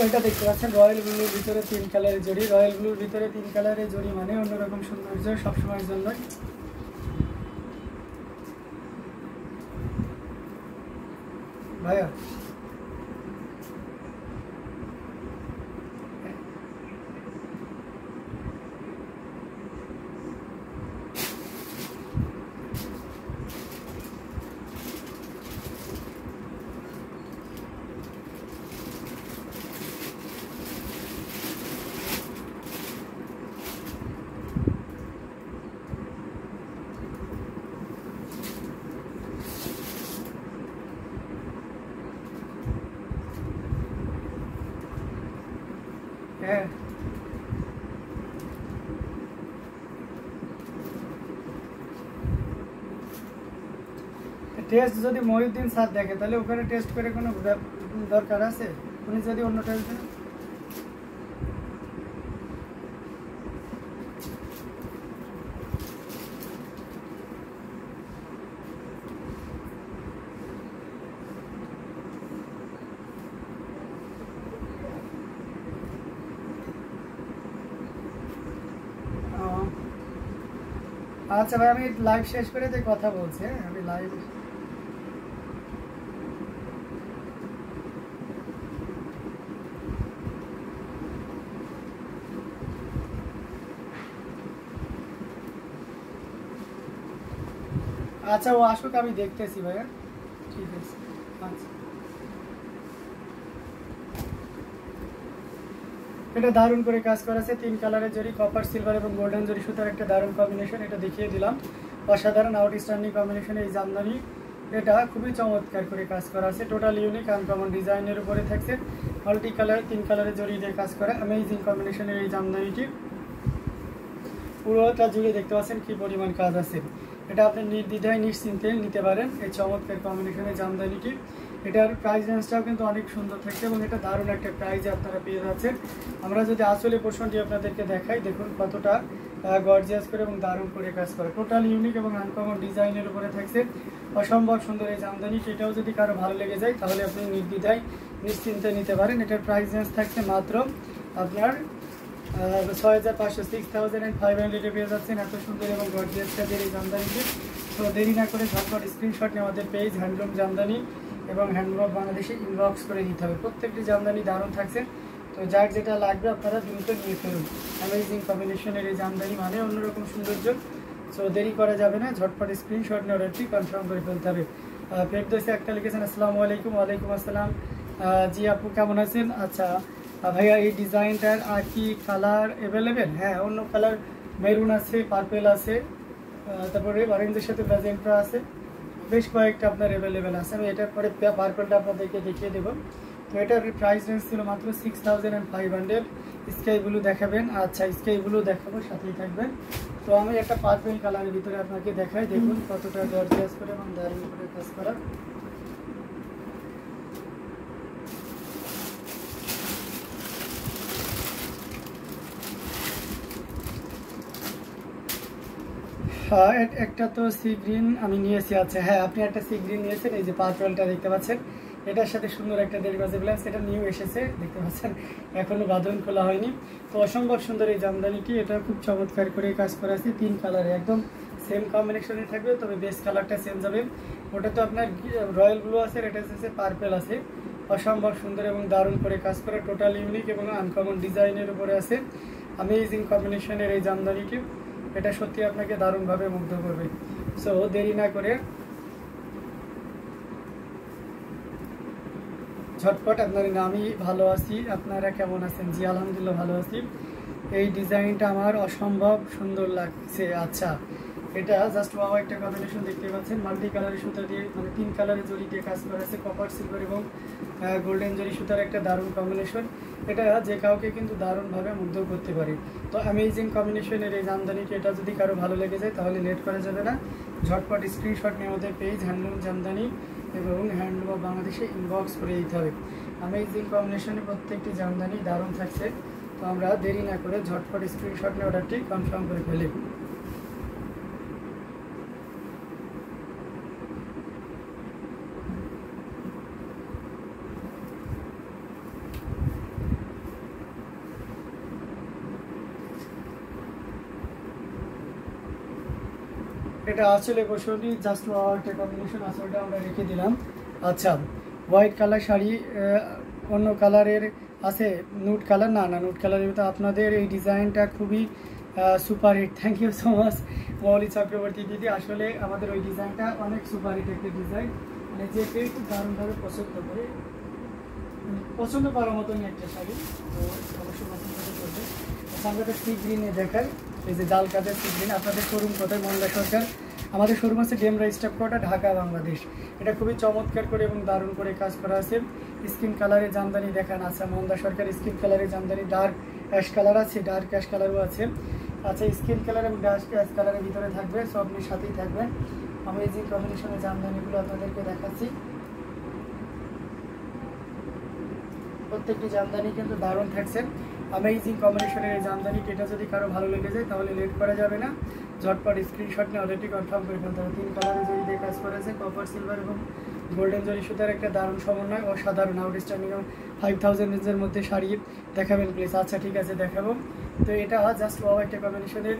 এটা দেখতে পাচ্ছেন রয়্যাল ব্লুর ভিতরে 3 কালারের জড়ি। রয়্যাল ব্লুর ভিতরে 3 কালারের জড়ি মানে অন্যরকম সৌন্দর্য সবসময়ের জন্যই। ভাইয়া হ্যাঁ টেস্ট যদি মহিউদ্দিন স্যার দেখে তাহলে ওখানে টেস্ট করে কোনো দরকার আছে? উনি যদি অন্য টেস্ট দেন। আচ্ছা ভাই, আমি লাইভ শেষ করে যে কথা বলছি। আমি লাইভ আচ্ছা ও আসুক, আমি দেখতেছি ভাইয়া। ঠিক আছে আচ্ছা। এটা দারুণ করে কাজ করা আছে, 3 কালারের জরি, কপার সিলভার এবং গোল্ডেন জরি সুতার একটা দারুণ কম্বিনেশন। এটা দেখিয়ে দিলাম, অসাধারণ আউটস্ট্যান্ডিং কম্বিনেশন এই জামদানি। এটা খুবই চমৎকার করে কাজ করা আছে, টোটাল ইউনিক আনকমন ডিজাইনের উপরে থাকছে। মাল্টি কালার 3 কালারের জরি দিয়ে কাজ করা অ্যামেজিং কম্বিনেশনের এই জামদানিটি পুরোটা জুড়ে দেখতে পাচ্ছেন কি পরিমাণ কাজ আছে। এটা আপনি নির্দ্বিধায় নিশ্চিন্তে নিতে পারেন এই চমৎকার কম্বিনেশনের জামদানিটি। এটার প্রাইস রেঞ্জটাও কিন্তু অনেক সুন্দর থাকছে এবং এটা দারুণ একটা প্রাইজে আপনারা পেয়ে যাচ্ছেন। আমরা যদি আসলে পোর্শনটি আপনাদেরকে দেখাই, দেখুন কতটা গর্জিয়াস করে এবং দারুণ করে কাজ করে, টোটাল ইউনিক এবং আনকমন ডিজাইনের উপরে থাকছে। অসম্ভব সুন্দর এই জামদানিটি। এটাও যদি কারো ভালো লেগে যায় তাহলে আপনি নির্দ্বিধায় নিশ্চিন্তে নিতে পারেন। এটার প্রাইস রেঞ্জ থাকছে মাত্র আপনার 6500 6500 পেয়ে যাচ্ছেন এত সুন্দর এবং গর্জিয়াস কাজের এই জামদানিটি। তো দেরি না করে ঝটপট স্ক্রিনশট নিয়ে আমাদের পেজ হ্যান্ডলুম জামদানি এবং হ্যান্ডলুম অফ বাংলাদেশে ইনবক্স করে দিতে হবে। প্রত্যেকটি জামদানি দারুণ থাকছে, তো যার যেটা লাগবে আপনারা দ্রুত নিয়ে ফেলুন। অ্যামেজিং কম্বিনেশনের এই জামদানি মানে অন্যরকম সৌন্দর্য। সো দেরি করা যাবে না, ঝটপট স্ক্রিনশট নিয়ে অর্ডারটি কনফার্ম করে ফেলতে হবে। ফেরদৌসি একটা লিখেছেন আসসালামু আলাইকুম। ওয়ালাইকুম আসসালাম। জি আপু কেমন আছেন? আচ্ছা ভাইয়া, এই ডিজাইনটার আর কি কালার অ্যাভেলেবেল? হ্যাঁ, অন্য কালার মেরুন আছে, পার্পেল আছে, তারপরে অরেঞ্জের সাথে ম্যাজেন্টা আছে, বেশ কয়েকটা আপনার অ্যাভেলেবেল আছে। আমি এটার পরে পার্পেলটা আপনাদেরকে দেখিয়ে দেবো। তো এটার প্রাইস রেঞ্জ ছিল মাত্র 6500। স্কাই ব্লু দেখাবেন? আচ্ছা স্কাই ব্লু দেখাবো, সাথেই থাকবেন। তো আমি একটা পার্পেল কালারের ভিতরে আপনাকে দেখাই, দেখুন কতটা গর্জিয়াস করে এবং দারুণ করে কাজ করা। একটা তো সি গ্রিন আমি নিয়েছি। আচ্ছা হ্যাঁ, আপনি একটা সি গ্রিন নিয়েছেন, এই যে পার্পলটা দেখতে পাচ্ছেন, এটার সাথে সুন্দর একটা দেড়বাজে ব্লাউজ, এটা নিউ এসেছে দেখতে পাচ্ছেন, এখনো বাঁধন খোলা হয়নি। তো অসম্ভব সুন্দর এই জামদানিটি, এটা খুব চমৎকার করে কাজ করা আছে, 3 কালারে একদম সেম কম্বিনেশনে থাকবে, তবে বেস কালারটা চেঞ্জ হবে। ওটা তো আপনার রয়্যাল ব্লু আছে, এটা হচ্ছে পার্পেল আছে। অসম্ভব সুন্দর এবং দারুণ করে কাজ করা, টোটাল ইউনিক এবং আনকমন ডিজাইনের উপরে আছে অ্যামেজিং কম্বিনেশনের এই জামদানিটি। এটা সত্যি আপনাকে দারুণভাবে মুগ্ধ করবে। সো দেরি না করে ঝটপট আপনার, আমি ভালো আছি, আপনারা কেমন আছেন? জি আলহামদুলিল্লাহ ভালো আছি। এই ডিজাইনটা আমার অসম্ভব সুন্দর লাগছে। আচ্ছা এটা জাস্ট ওয়াও একটা কম্বিনেশন দেখতে পাচ্ছেন, মাল্টি কালারের সুতা দিয়ে মানে 3 কালারের জরি দিয়ে কাজ করা আছে, কপার সিলভার এবং গোল্ডেন জরি সুতার একটা দারুণ কম্বিনেশন। এটা যে কাউকে কিন্তু দারুণভাবে মুগ্ধ করতে পারে। তো অ্যামেজিং কম্বিনেশনের এই জামদানিটি, এটা যদি কারো ভালো লেগে যায় তাহলে লেট করা যাবে না, ঝটপট স্ক্রিনশট নিয়ে আমাদের পেজ হ্যান্ডলুম জামদানি এবং হ্যান্ডলুম অফ বাংলাদেশে ইনবক্স করে দিতে হবে। অ্যামেজিং কম্বিনেশনে প্রত্যেকটি জামদানি দারুণ থাকছে। তো আমরা দেরি না করে ঝটপট স্ক্রিনশট নিয়ে অর্ডারটি কনফার্ম করে ফেলি। এটা আসলে বসুনি জাস্ট একটা কম্বিনেশন, আসলটা আমরা রেখে দিলাম। আচ্ছা, হোয়াইট কালার শাড়ি, অন্য কালারের আছে, নুট কালার, না না নুট কালারের ভিতরে আপনাদের এই ডিজাইনটা খুবই super hit. Thank you so much Mouli Chakraborty দিদি, আসলে আমাদের ওই ডিজাইনটা অনেক সুপার হিট একটা ডিজাইন, মানে যে কেউ খুব দারুণভাবে পছন্দ করে, পছন্দ করার মতনই একটা শাড়ি, তো অবশ্যই পছন্দ করবে। আচ্ছা, আমরা একটা সি গ্রিনে দেখাই, এই যে জাল কাজের সি গ্রিন। আপনাদের শোরুম কোথায়? মন্দা সরকার। আমাদের শোরুম আছে ডেমরা স্টাফ কোয়ার্টার, ঢাকা, বাংলাদেশ। এটা খুবই চমৎকার করে এবং দারুণ করে কাজ করা আছে। স্কিন কালারে জামদানি দেখান। আচ্ছা, মন্দা সরকার স্কিন কালারে জামদানি, ডার্ক অ্যাশ কালার আছে, ডার্ক অ্যাশ কালারও আছে। আচ্ছা, স্কিন কালার এবং ডার্ক অ্যাশ কালারের ভিতরে থাকবে, সব আপনি সাথেই থাকবেন। আমি এই যে কম্বিনেশনের জামদানিগুলো আপনাদেরকে দেখাচ্ছি, প্রত্যেকটি জামদানি কিন্তু দারুণ থাকছে। অ্যামেজিং কম্বিনেশনের এই জামদানিটি, এটা যদি কারো ভালো লেগে যায় তাহলে লেট করা যাবে না, ঝটপট স্ক্রিনশট নিয়ে অলরেডি কনফার্ম করে ফেলতে হবে। 3 কালারে জরি দিয়ে কাজ করেছে, কপার সিলভার এবং গোল্ডেন জরি সুতার একটা দারুণ সমন্বয়, অসাধারণ। আউটস্ট্যান্ডিং 5000 রেঞ্জের মধ্যে শাড়ি দেখাবেন প্লিজ। আচ্ছা ঠিক আছে, দেখাবো। তো এটা জাস্ট একটা কম্বিনেশনের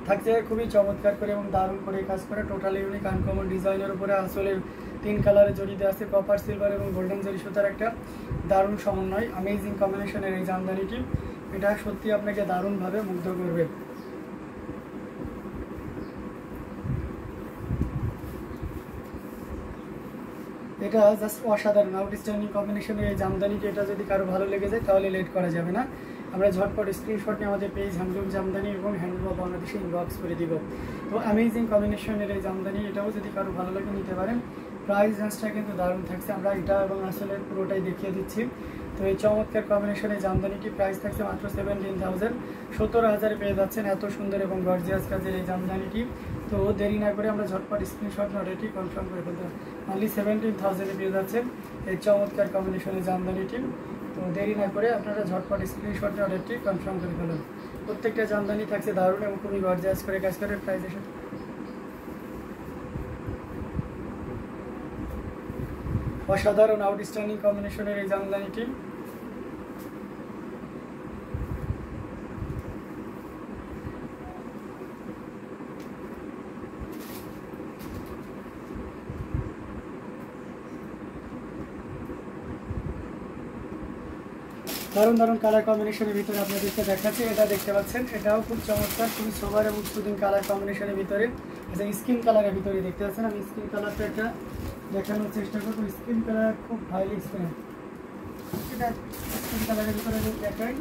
থাকছে, খুবই চমৎকার করে এবং দারুণ করে কাজ করে, টোটালি ইউনিক আনকমন ডিজাইনের উপরে আসলে 3 কালারে জড়ি দেওয়া আছে, কপার সিলভার এবং গোল্ডেন জরি সুতার একটা দারুণ সমন্বয়। অ্যামেজিং কম্বিনেশনের এই জামদানিটি, এটা সত্যি আপনাকে দারুণভাবে মুগ্ধ করবে। এটা জাস্ট অসাধারণ আউটস্ট্যান্ডিং কম্বিনেশনের এই জামদানিটি, এটা যদি কারো ভালো লেগে যায় তাহলে লেট করা যাবে না। আমরা ঝটপট স্ক্রিনশট নিয়ে আমাদের পেজ হ্যান্ডলুম জামদানি এবং হ্যান্ডলুম অফ বাংলাদেশে ইনবক্স করে দিব। তো অ্যামেজিং কম্বিনেশনের এই জামদানি, এটাও যদি কারো ভালো লাগে নিতে পারেন। প্রাইস রেঞ্জটা কিন্তু দারুণ থাকছে, আমরা এটা এবং আসলে পুরোটাই দেখিয়ে দিচ্ছি। তো এই চমৎকার কম্বিনেশনের জামদানিটি প্রাইস থাকছে মাত্র 17,000, 17,000 পেয়ে যাচ্ছেন এত সুন্দর এবং গর্জিয়াস কাজের এই জামদানিটি। তো দেরি না করে আমরা ঝটপট স্ক্রিনশট অলরেডি কনফার্ম করে ফেলতে হবে। অনলি 17,000 পেয়ে যাচ্ছেন এই চমৎকার কম্বিনেশনের জামদানিটি। তো দেরি না করে আপনারা ঝটপট স্ক্রিনশট অলরেডি কনফার্ম করে ফেলুন। প্রত্যেকটা জামদানি থাকছে দারুণ এবং খুবই গর্জিয়াস করে কাজ করে। প্রাইস এসে অসাধারণ আউটস্ট্যান্ডিং কম্বিনেশনের এই জামদানিটি। দারুণ দারুণ কালার কম্বিনেশনের ভিতরে আপনাদেরকে দেখাচ্ছি, এটা দেখতে পাচ্ছেন, এটাও খুব চমৎকার, খুবই সোবার এবং সুদিন কালার কম্বিনেশনের ভিতরে। আচ্ছা, স্কিন কালারের ভিতরে দেখতে পাচ্ছেন, আমি স্কিন কালারটা একটা দেখানোর চেষ্টা করবো। স্কিন কালার খুব হাইলি স্কিন, এটা স্কিন কালারের ভিতরে দেখাই।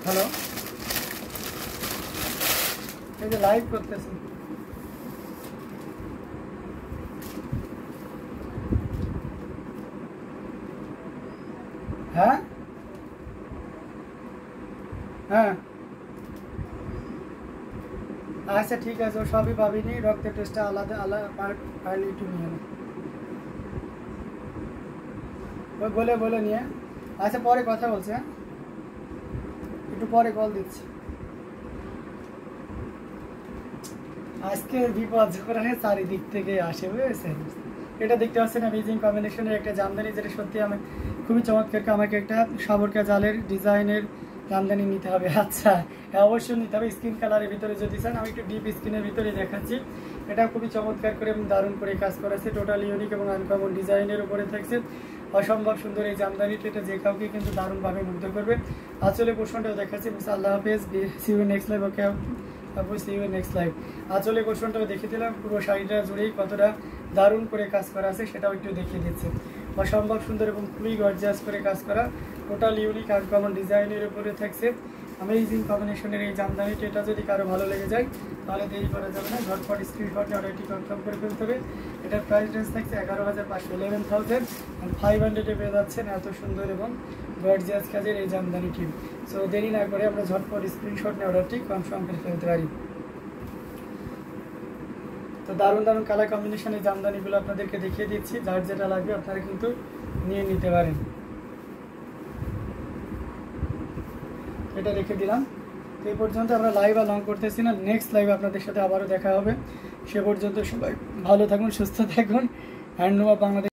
হ্যালো, এই যে লাইভ করতেছি, হ্যাঁ হ্যাঁ আচ্ছা ঠিক আছে, ও সবই পাবিনি, রক্তের টেস্টটা আলাদা আলাদা পারলে একটু নিয়ে নে, ওই বলে বলে নিয়ে। আচ্ছা পরে কথা বলছে, হ্যাঁ একটু পরে কল দিচ্ছি। আজকে বিপদ যখন চারিদিক থেকে আসে, বুঝেছেন? এটা দেখতে পাচ্ছেন অ্যামেজিং কম্বিনেশনের একটা জামদানি, যেটা সত্যি আমি খুবই চমৎকার। আমাকে একটা সাবরকা জালের ডিজাইনের জামদানি নিতে হবে। আচ্ছা হ্যাঁ, অবশ্যই নিতে হবে। স্কিন কালারের ভিতরে যদি চান, আমি একটু ডিপ স্কিনের ভিতরে দেখাচ্ছি। এটা খুবই চমৎকার করে এবং দারুণ করে কাজ করেছে, টোটাল ইউনিক এবং আনকমন ডিজাইনের উপরে থাকছে, অসম্ভব সুন্দর এই জামদানিটি। এটা যে কাউকে কিন্তু দারুণভাবে মুগ্ধ করবে। আঁচলে পোর্শনটাও দেখাচ্ছি। আল্লাহ হাফেজ, see you next live. Okay, see you next live. আঁচলে পোর্শনটাও দেখিয়ে দিলাম, পুরো শাড়িটা জুড়েই কতটা দারুণ করে কাজ করা আছে সেটাও একটু দেখিয়ে দিচ্ছে। অসম্ভব সুন্দর এবং খুবই গর্জিয়াস করে কাজ করা, টোটাল ইউনিক আনকমন ডিজাইনের উপরে থাকছে অ্যামেজিং কম্বিনেশনের এই জামদানিটি। এটা যদি কারো ভালো লেগে যায় তাহলে দেরি করা যাবে না, ঝটপট স্ক্রিনশট অলরেডি কনফার্ম করে ফেলতে হবে। এটার প্রাইস রেঞ্জ থাকছে 11,500, 11,500 পেয়ে যাচ্ছেন এত সুন্দর এবং গর্জিয়াস কাজের এই জামদানিটি। সো দেরি না করে আমরা ঝটপট স্ক্রিনশট নিয়ে অর্ডারটি কনফার্ম করে ফেলতে পারি। তো দারুণ দারুণ কালার কম্বিনেশনের জামদানিগুলো আপনাদেরকে দেখিয়ে দিচ্ছি, যার যেটা লাগবে আপনারা কিন্তু নিয়ে নিতে পারেন। এটা রেখে দিলাম। তো এই পর্যন্ত আমরা লাইভ আর লং করতেছি না, নেক্সট লাইভ আপনাদের সাথে আবারও দেখা হবে। সে পর্যন্ত সবাই ভালো থাকুন, সুস্থ থাকুন। Handloom of Bangladesh.